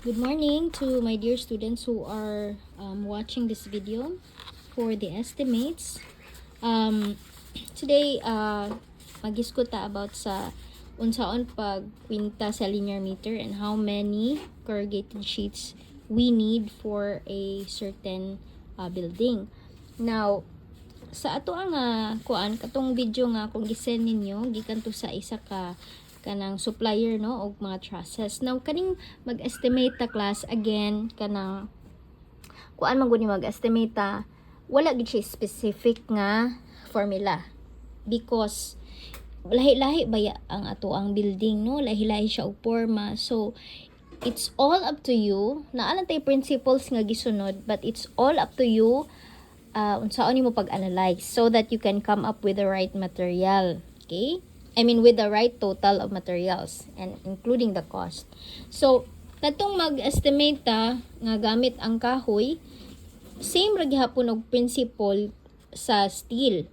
Good morning to my dear students who are watching this video for the estimates. Um, Today, mag-discuss ta about sa unsaon pagkwinta sa linear meter and how many corrugated sheets we need for a certain building. Now, sa ato ang kuan katong video nga kung gisend ninyo gikan to sa isa ka kanang supplier no og mga trusses. Now kaning mag-estimate ta class again kanang kuan man gud ni mag-estimate ta, wala gid siya specific nga formula because lahi-lahi ba ang ato ang building no, lahi-lahi siya og forma. So it's all up to you. Naalang tay principles nga gisunod but it's all up to you unsaon nimo pag-analyze so that you can come up with the right material. Okay? I mean with the right total of materials and including the cost. So, katong mag-estimate ta nga gamit ang kahoy, same ra gihapon og principle sa steel.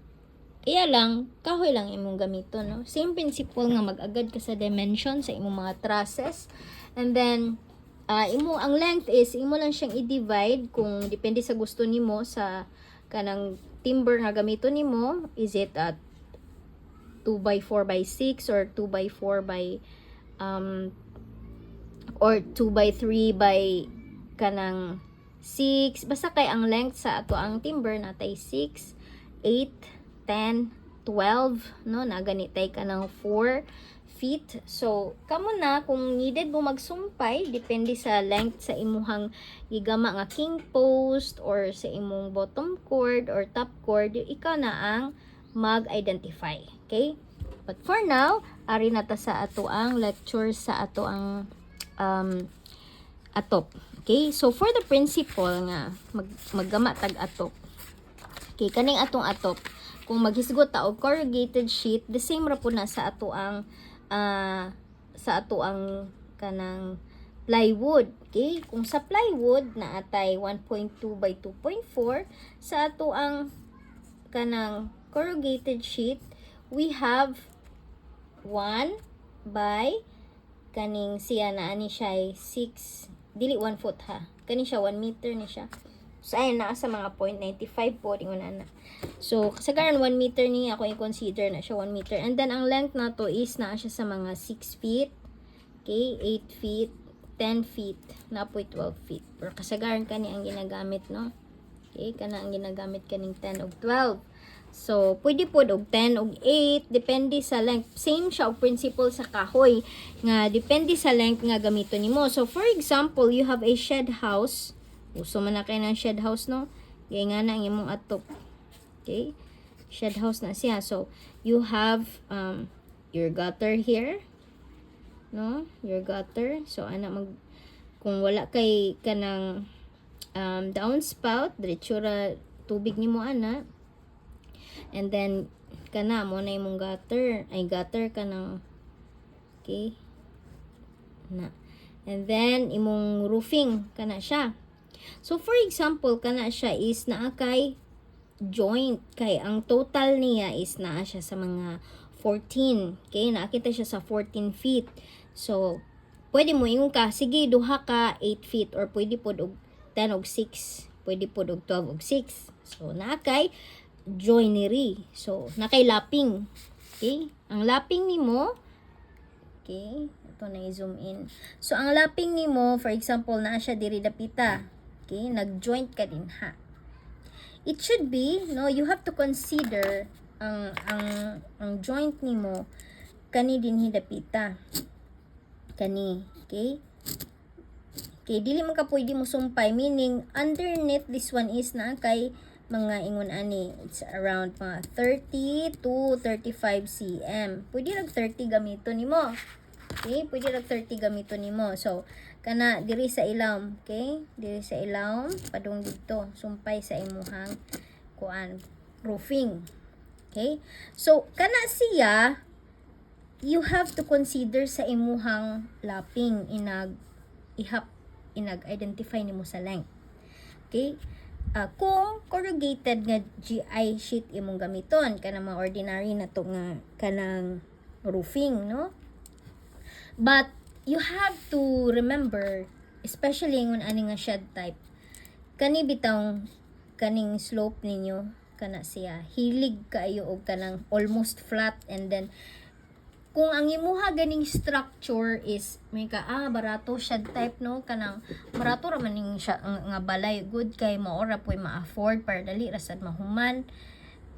Kaya lang, kahoy lang imong gamiton, no? Same principle nga mag-agad ka sa dimension sa imong mga trusses. And then, ang length is, imo lang siyang i-divide kung depende sa gusto nimo sa kanang timber nga gamiton nimo. Is it 2x4x6 or 2x4 or 2x3 by kanang 6. Basta kay ang length sa ato ang timber natay 6, 8, 10, 12, no? Naganitay ka ng 4 feet. So, kamo na kung needed mo magsumpay, depende sa length sa imuhang igama nga king post or sa imong bottom cord or top cord, ikaw na ang mag-identify. Okay? But for now, ari na ta sa ato ang lecture sa ato ang atop. Okay? So, for the principle nga, maggama tag atop. Okay, kaning atong atop. Kung maghisgot ta og corrugated sheet, the same ra po na sa ato ang kanang plywood. Okay? Kung sa plywood na atay 1.2 by 2.4, sa ato ang kanang corrugated sheet, we have 1 by kaning siya na ani siya 6, dili 1 foot ha. Kani siya 1 meter ni siya. So ayun na sa mga 0.95 po ingon na. So kasagaran 1 meter ni ako i-consider na siya 1 meter. And then ang length na to is na siya sa mga 6 feet. Okay, 8 feet, 10 feet, na po 12 feet. Pero kasagaran kani ang ginagamit no. Okay, kana ang ginagamit kaning 10 ug 12. So, pwede po og 10 og 8, depende sa length. Same siya og principle sa kahoy, nga depende sa length nga gamiton nimo. So, for example, you have a shed house. Uso man na kayo ng shed house, no? Kaya nga na ang imong atop. Okay? Shed house na siya. So, you have your gutter here. No? Your gutter. So, kung wala kay kanang downspout, diretsura tubig nimo ana. And then, kana mo na imong gutter. Ay, gutter ka ng, okay? Na. And then, imong roofing, kana siya. So, for example, kana siya is naa kay joint. Kay, ang total niya is naa siya sa mga 14. Okay? Nakita siya sa 14 feet. So, pwede mo ingon ka, sige, duha ka 8 feet. Or pwede po og 10 og 6. Pwede po og 12 og 6. So, naa kay joinery. So, nakay lapping. Okay? Ang lapping nimo, okay, ito na i-zoom in. So, ang lapping nimo, for example, naa siya diri dapita. Okay? Nag-joint ka din ha. It should be, no, you have to consider ang joint nimo kani dinhi dapita. Kani, okay? Okay, dili man ka pwede mo sumpay, meaning underneath this one is na kay mga ingon ani, it's around mga 30 to 35 cm. Pwede lang 30 gamiton nimo. Okay, pwede lang 30 gamiton nimo. So, kana diri sa ilawom, okay? Diri sa ilawom, padung dito, sumpay sa imuhang kuan, roofing. Okay? So, kana siya, you have to consider sa imuhang lapping inag-identify nimo sa length. Okay? Kung corrugated nga GI sheet imong gamiton, kanang mga ordinary na to nga kanang roofing, no? But you have to remember especially ngun ani nga shed type, kani bitawng kaning slope ninyo kana siya hilig kaayo og kanang almost flat, and then kung ang imuha ganing structure is may ka barato shed type no, kanang barato ra man ning siya nga balay, good kay mao ra poy ma-afford para dali ra sad mahuman.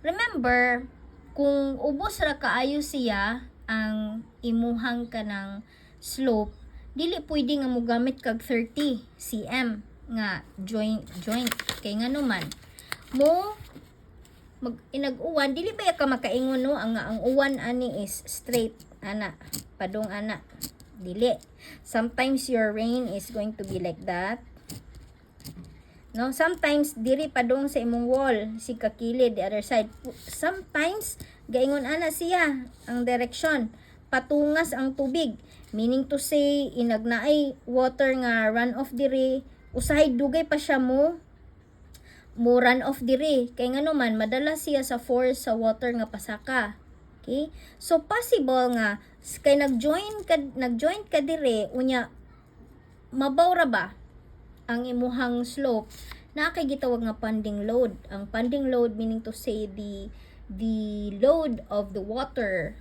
Remember, kung ubos ra kaayo siya ang imuhang kanang slope, dili pwede nga mo gamit kag 30 cm nga joint kay ngano man mo inag-uwan, dili ba ka makaingon no ang uwan ani is straight ana padung ana, dili. Sometimes your rain is going to be like that no, sometimes diri padung sa imong wall si kakilid the other side, sometimes gaingon ana siya ang direction patungas ang tubig, meaning to say inagnaay water nga run off diri, usahay dugay pa siya mo run off diri kay ngano man madala siya sa force sa water nga pasaka. Okay, so possible nga kay nag-join ka diri unya mabaw ra ba ang imuhang slope, na kay gitawag nga ponding load. Ang ponding load meaning to say the load of the water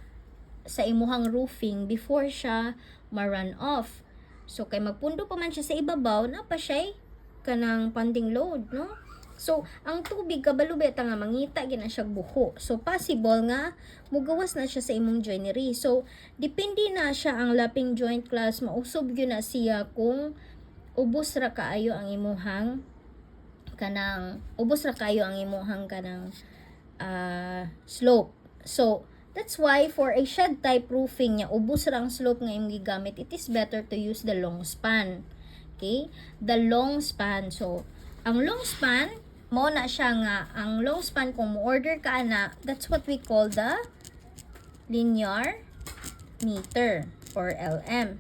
sa imuhang roofing before siya ma-run off. So kay magpundo pa man siya sa ibabaw, na pa siya kanang ponding load no. So, ang tubig kabalo beta nga mangita gina siya buho. So, possible nga mugawas na siya sa imong joinery. So, depende na siya ang lapping joint class, mausob gyud na siya kung ubos ra kaayo ang imuhang kanang slope. So, that's why for a shed type roofing nya ubos ra ang slope nga imong gigamit, it is better to use the long span. Okay? The long span. So, ang long span mo na siya nga, ang long span kung mo-order ka na, that's what we call the linear meter or LM.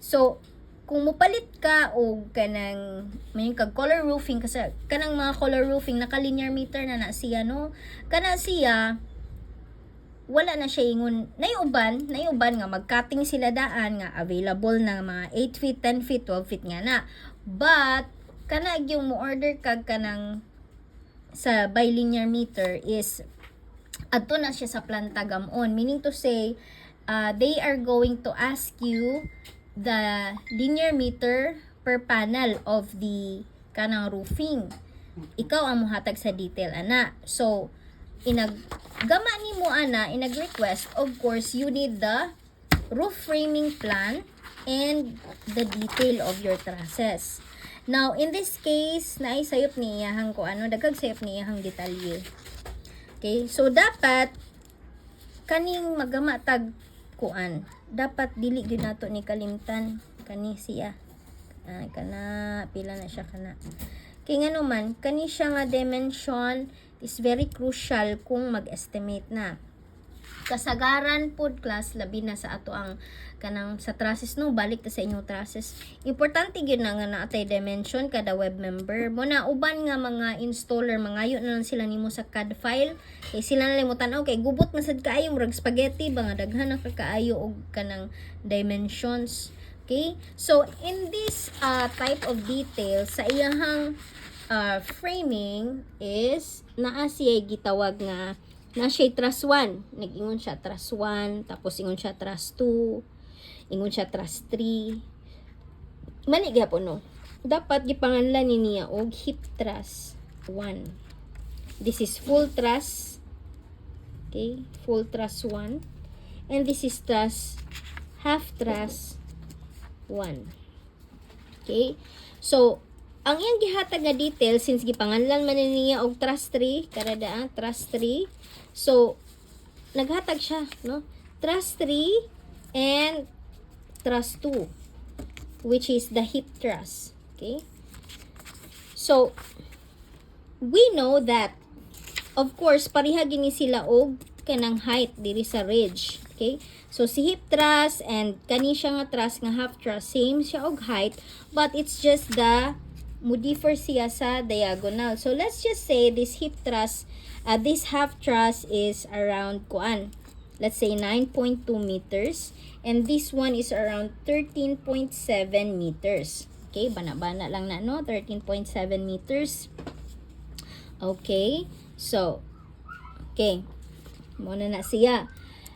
So, kung mupalit ka o kanang may kag color roofing, kasi kanang mga color roofing naka linear meter na siya no, kana siya wala na siya ingon nayuban nga mag-cutting sila daan nga available na mga 8 feet, 10 feet, 12 feet nga na, but kana yung mo order kag kanang sa bilinear meter is adto na siya sa planta gamon, meaning to say they are going to ask you the linear meter per panel of the kanang roofing, ikaw ang mohatag sa detail ana. So inaggama nimo ana, inag-request, of course you need the roof framing plan and the detail of your trusses. Now, in this case, naisayop ni iyahang ko dagag sayop ni iyahang detalye. Okay? So, dapat, kaning magamatag kuan, dapat dili gyud nato ni kalimtan, kani siya. Kana, pila na siya kana. Kaya nga naman, kani siya nga dimension is very crucial kung mag-estimate na. Kasagaran pod class labi na sa ato ang kanang sa trusses no, balik ta sa inyong trusses, importante gyud na nga naatay dimension kada web member mo na. Uban nga mga installer mangayo na lang sila nimo sa CAD file kay sila na lang mo tan-aw kay gubot man sad kaayo murag spaghetti ba nga daghan na kaayo og kanang dimensions. Okay, so in this type of detail sa iyahang framing is naa siya gitawag nga na siya truss 1. Nag-ingon siya truss 1, tapos ingon siya truss 2, ingon siya truss 3. Mali gyapon no. Dapat gipanganlan ni niya og hip truss 1. This is full truss. Okay, full truss 1. And this is truss half truss 1. Okay? So, ang iyang gihatag nga detail since gipanganlan man niya og truss 3, karada truss 3. So, naghatag siya, no? Truss 3 and truss 2, which is the hip truss. Okay? So, we know that, of course, pareha gini sila og kanang height diri sa ridge. Okay? So, si hip truss and kani siya nga truss nga half truss, same siya og height, but it's just the mo differ siya sa diagonal. So, let's just say this hip truss, this half truss is around kuan. let's say 9.2 meters. And this one is around 13.7 meters. Okay, bana-bana lang na, no? 13.7 meters. Okay, so, okay, muna na siya.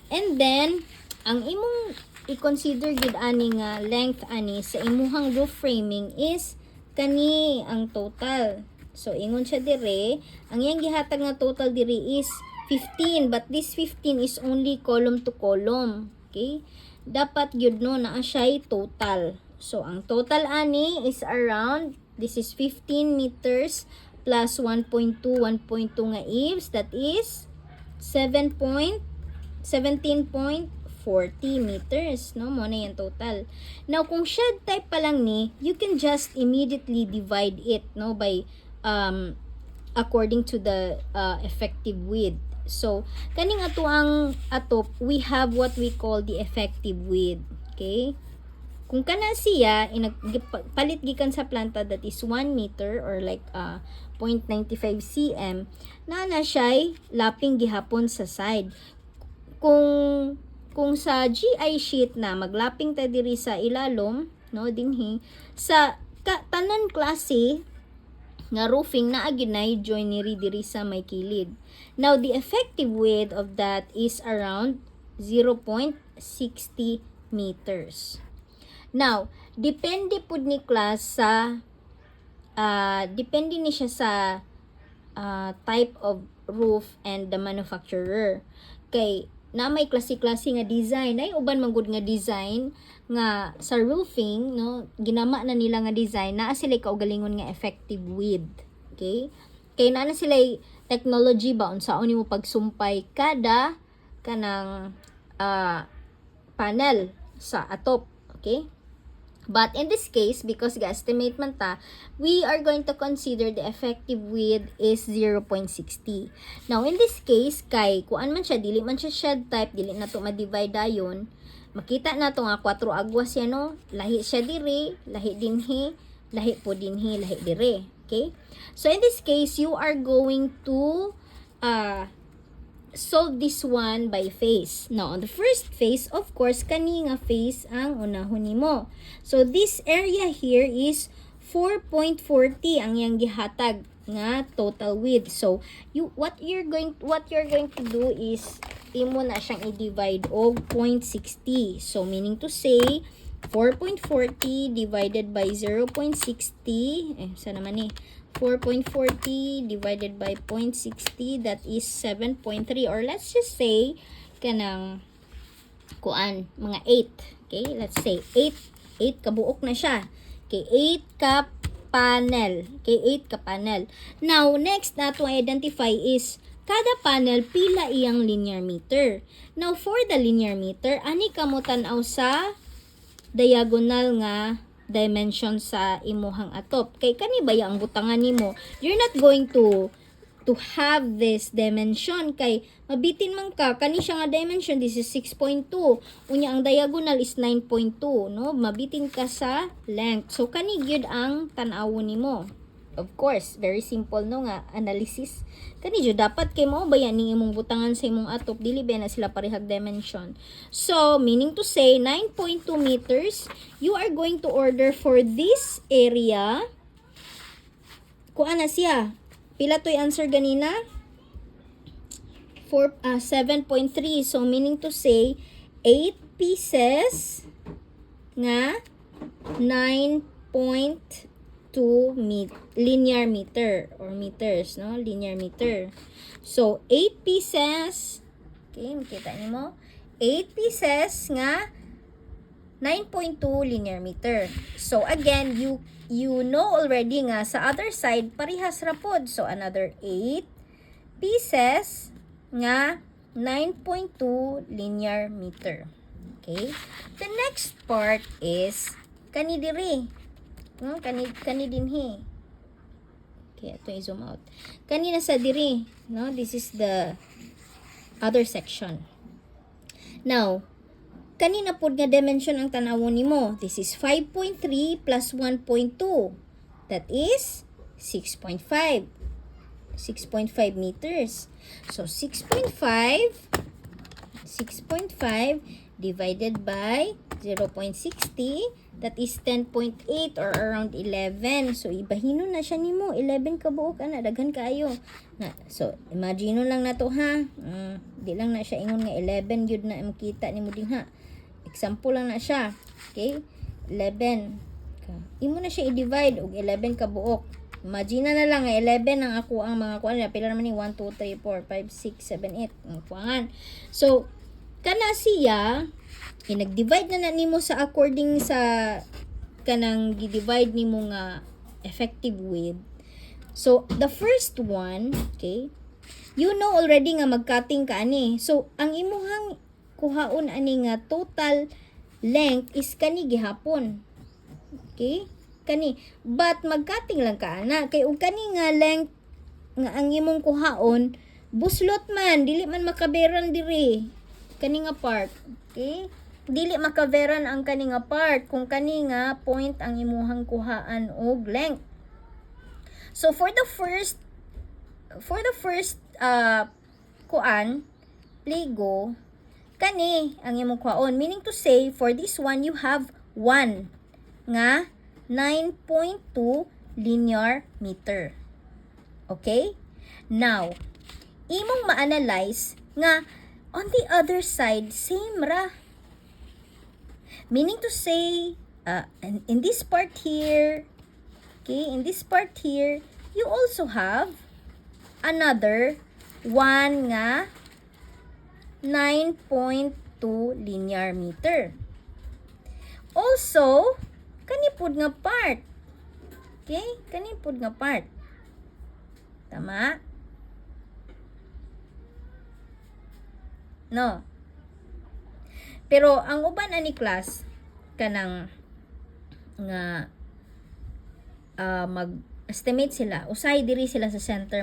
And then, ang imong i-consider gid ani nga length ani sa imuhang roof framing is kani ang total. So, ingon siya dire, ang iyang gihatag nga total dire is 15, but this 15 is only column to column. Okay? Dapat yun no, na siya total. So, ang total ani is around, this is 15 meters plus 1.2 nga eaves, that is 17.40 meters, no? Mo na yan total. Now, kung shed type pa lang ni, you can just immediately divide it, no? By, according to the effective width. So, kaning ato ang atop, we have what we call the effective width. Okay? Kung kana siya, palit gikan sa planta that is 1 meter or like 0.95 cm, na siya laping gihapon sa side. Kung sa GI sheet na maglaping ta diri sa ilalom, no, dinhi sa tanan klase nga roofing na aginay joinery diri sa may kilid. Now the effective width of that is around 0.60 meters. Now, depende pud ni class sa depende ni siya sa type of roof and the manufacturer. Kay na may klase-klase nga design, ay uban man gud nga design nga sa roofing, no, ginama na nila nga design naa sila kaugalingon nga effective width. Okay? Kay naa na sila technology ba unsaon nimo pagsumpay kada kanang panel sa atop. Okay? But in this case, because ga-estimate man ta, we are going to consider the effective width is 0.60. Now, in this case, kay kuan man siya, dili man siya shed type, dili na to ma-divide dayon, makita na to nga 4 agwas yan, no? Lahi siya dire, lahi dinhi, lahi po dinhi, lahi dire. Okay? So, in this case, you are going to solve this one by phase. Now, on the first phase, of course, kani nga phase ang unahon nimo. So, this area here is 4.40 ang yang gihatag nga total width. So, what you're going to do is imo na siyang i-divide og 0.60. So, meaning to say 4.40 divided by 0.60, sana naman 4.40 divided by 0.60, that is 7.3, or let's just say kanang kuan mga 8. Okay, let's say 8 kabuok na siya. Okay, 8 ka panel. Okay, 8 ka panel. Now, next na to identify is kada panel pila iyang linear meter. Now, for the linear meter, ani kamo tan-aw sa diagonal nga dimension sa imuhang atop. Kay kani ba ang butangan nimo? You're not going to have this dimension kay mabitin man ka kani siya nga dimension, this is 6.2. Unya ang diagonal is 9.2, no? Mabitin ka sa length. So kani gyud ang tan-awon nimo. Of course, very simple no nga analysis. Kani jud dapat kay mao bayan ning imong butangan sa imong atop, dili ba na sila parehag dimension. So, meaning to say 9.2 meters, you are going to order for this area. Kuan na siya. Pila to'y answer ganina? 7.3. So, meaning to say 8 pieces nga 9.2 linear meter or meters, no? Linear meter. So, 8 pieces. Okay, makita niyo mo? 8 pieces nga 9.2 linear meter. So, again, you know already nga sa other side, parehas ra pod. So, another 8 pieces nga 9.2 linear meter. Okay? The next part is kani diri. No, kani dinhi. Okay, ito i-zoom out. Kani na sa diri, no? This is the other section. Now, kani na pud nga dimension ang tan-awon nimo. This is 5.3 plus 1.2. That is 6.5. 6.5 meters. So 6.5 6.5 divided by 0.60, that is 10.8 or around 11. So, ibahino na siya nimo. 11 ka buok, ana, daghan kaayo. So, imagine lang na to, ha. Di lang na siya ingon nga 11, yun na makita nimo din, ha. Example lang na siya. Okay? 11. Imo na siya i-divide og 11 ka buok. Imagine na lang, 11 ang ako ang mga kuan na. Pila naman ni 1, 2, 3, 4, 5, 6, 7, 8. Ang kuangan. So, kana siya, nag-divide na nimo sa according sa kanang gi-divide nimo nga effective width. So, the first one, okay, you know already nga mag-cutting ka ani. So, ang imuhang kuhaon ani nga total length is kani gihapon. Okay? Kani. But mag-cutting lang ka ana. Kay ug kani nga length nga ang imong kuhaon, buslot man, dili man makaberan diri. Kani nga part. Okay? Dili makaveran ang kani nga part kung kani nga point ang imuhang kuhaan og length. So for the first kuan pligo kani ang imong kuhaon, meaning to say for this one you have 1 nga 9.2 linear meter. Okay? Now, imong ma-analyze nga on the other side same ra. Meaning to say, in this part here, okay, in this part here, you also have another 1 nga 9.2 linear meter. Also, kanipod nga part. Okay? Kanipod nga part. Tama? No. Pero ang uban ani class kanang nga mag-estimate sila, usay diri sila sa center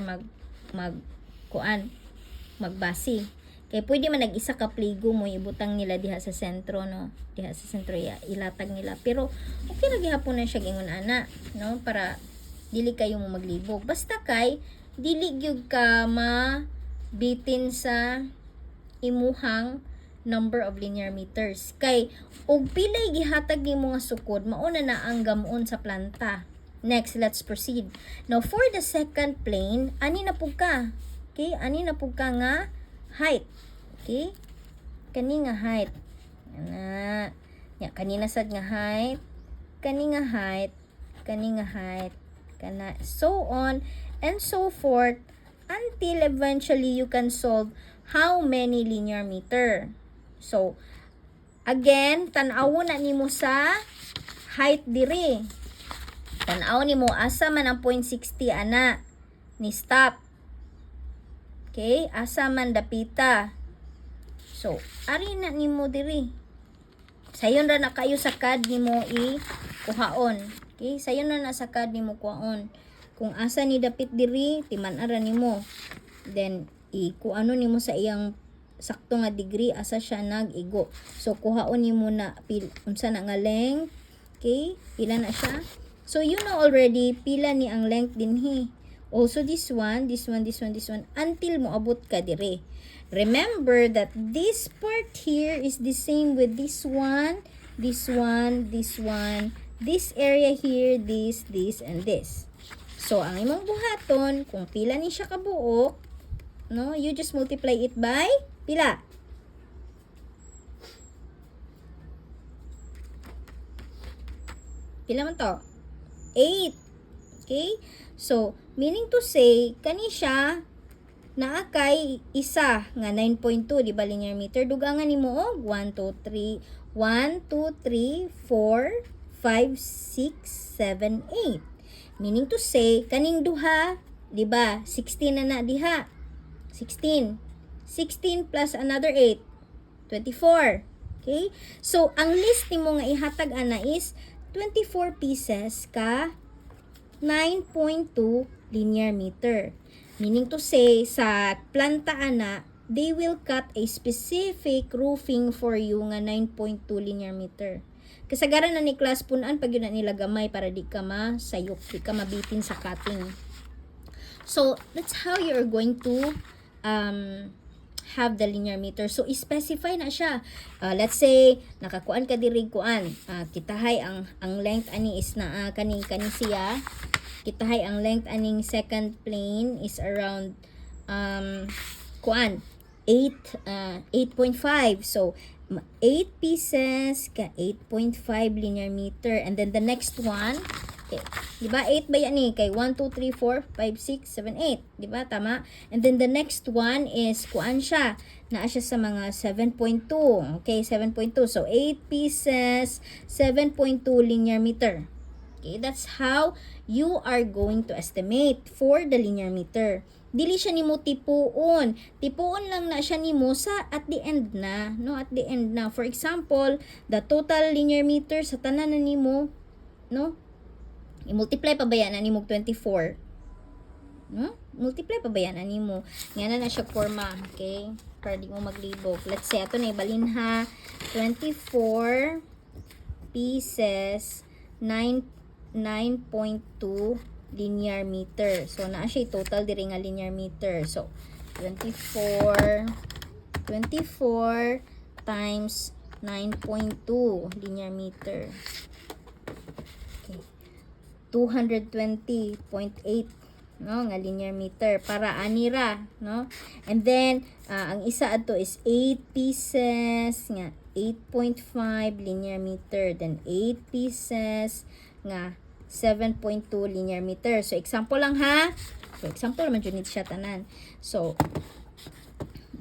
kuan magbasi. Kay pwede man nag-isa ka pligo mo ibutang nila diha sa sentro, no? Diha sa sentro ilatag nila. Pero okay ra gihapon na siya gingon ana, no? Para dili kayo mo maglibog. Basta kay dili gyud ka mabitin sa imuhang number of linear meters. Kay, og pilay gihatag ni mga sukod, mauna na ang gamuon sa planta. Next, let's proceed. Now, for the second plane, ani na po ka. Okay? Ani na po ka nga height. Okay? Kani nga height. Ana. Ya, kanina sad nga height. Kani nga height. Kani nga height. Kana. So on and so forth until eventually you can solve how many linear meter. So, again, tanaw na nimo sa height diri. Tanaw nimo asa man ang 0.60 ana ni stop. Okay, asa man dapita. So, ari na nimo diri. Sayon ra na kayo sa CAD nimo kuhaon. Okay, sayon na sa CAD nimo kuhaon. Kung asa ni dapit diri, timan-ara nimo. Then kuano nimo sa iyang sakto nga degree asa siya nag-igo. So kuhaon nimo na unsa na nga length. Okay? Pila na siya? So you know already pila ni ang length dinhi. Also this one until moabot ka dire. Remember that this part here is the same with this one, this area here, this and this. So ang imong buhaton kung pila ni siya kabuok, no, you just multiply it by pila? Pila man to? 8. Okay? So, meaning to say, kani siya naa kay isa nga 9.2, di ba linear meter? Dugangan nimo og 1, 2, 3, 4, 5, 6, 7, 8. Meaning to say, kaning duha, di ba? 16 na diha. 16 plus another 8, 24. Okay? So, ang list nimo nga ihatag ana is 24 pieces ka 9.2 linear meter. Meaning to say, sa planta ana, they will cut a specific roofing for you nga 9.2 linear meter. Kasagaran na ni class punan pag yun na nila gamay para di ka masayop, di ka mabitin sa cutting. So, that's how you're going to have the linear meter. So, specify na siya. Let's say, nakakuan ka diri kuan. Kitahay ang length ani is na kani siya. Kitahay ang length aning second plane is around kuan 8.5. So 8 pieces ka 8.5 linear meter. And then the next one, okay, di ba 8 ba yan eh? Kay 1 2 3 4 5 6 7 8, di ba tama? And then the next one is kuan siya, naa siya sa mga 7.2. Okay, 7.2. So 8 pieces, 7.2 linear meter. Okay, that's how you are going to estimate for the linear meter. Dili siya nimo tipuon. Tipuon lang na siya nimo sa at the end na, no? At the end na. For example, the total linear meter sa tanan na nimo, no? I-multiply pa ba yan na nimo 24? No? Multiply pa ba yan na nimo? Nga na siya forma, okay? Para di mo maglibog. Let's say ato na ibalin ha. 24 pieces 9.2 linear meter. So, naa siya total diri nga linear meter. So, 24 times 9.2 linear meter. Okay. 220.8 no nga linear meter para anira, no? And then ang isa adto is 8 pieces nga 8.5 linear meter, then 8 pieces nga 7.2 linear meter. So, example lang ha. So, example naman dyan siya tanan. So,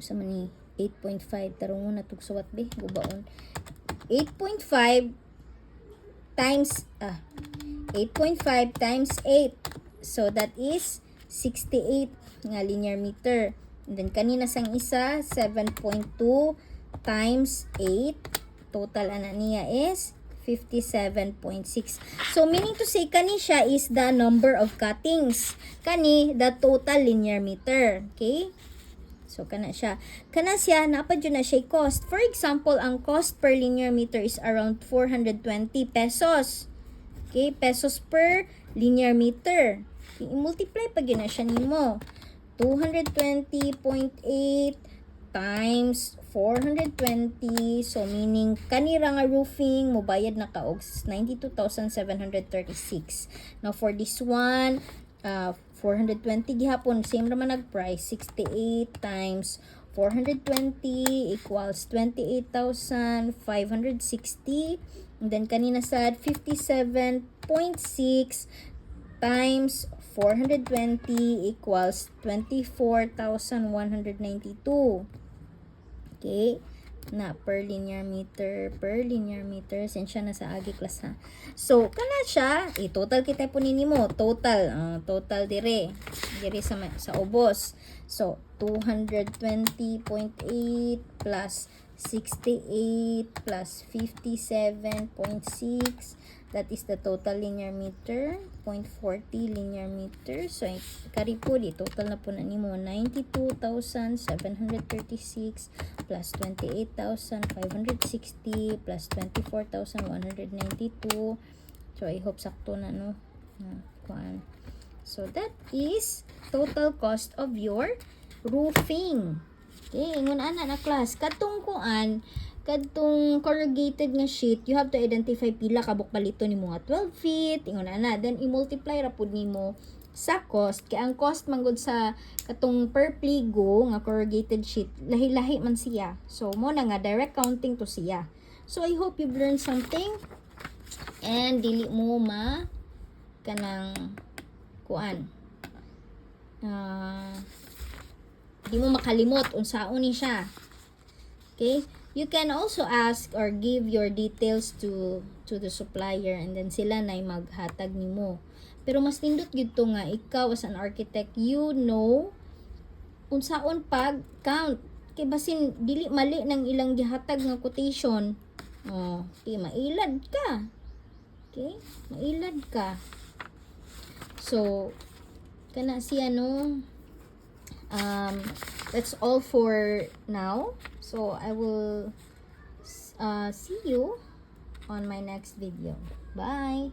sa man ni 8.5. Tarong mo na tugsuwat be. Gubaon. 8.5 times 8.5 times 8. So, that is 68 nga linear meter. And then, kanina sang isa, 7.2 times 8. Total ana niya is 57.6. So, meaning to say, kani siya is the number of cuttings. Kani, the total linear meter. Okay? So, kana siya. Kana siya, napadyo na siya cost. For example, ang cost per linear meter is around 420 pesos. Okay? Pesos per linear meter. Okay? I-multiply pag yun na siya nimo. 220.8 times 420, so meaning kanira nga roofing mobayad na kaog 92,736. Now for this one, 420 gihapon, same raman nag price, 68 times 420 equals 28,560. And then kanina sad 57.6 times 420 equals 24,192. Okay, na per linear meter, sensya na sa agi class ha. So, kana siya, total kita po ninyo, total dire sa ubos. So, 220.8 plus 68 plus 57.6, that is the total linear meter, 0.40 linear meter. So, kari po di, total na po na nimo, 92,736 plus 28,560 plus 24,192. So, I hope sakto na, no? So, that is total cost of your roofing. Okay, ingon ana na class, katong corrugated nga sheet, you have to identify pila kabuk palito nimo nga 12 feet, ingon ana, then i-multiply ra pud nimo sa cost. Kaya ang cost manggod sa katong per pligo nga corrugated sheet, lahi-lahi man siya. So mo na nga direct counting to siya. So I hope you've learned something and dili mo kanang kuan. Di mo makalimot unsaon ni siya. Okay? You can also ask or give your details to the supplier and then sila na maghatag nimo. Pero mas nindot gyud to nga ikaw as an architect, you know unsaon pag count. Kay basin dili mali nang ilang gihatag nga quotation. Okay, mailad ka. Okay? Mailad ka. So, kana siya no. That's all for now. So I will see you on my next video. Bye.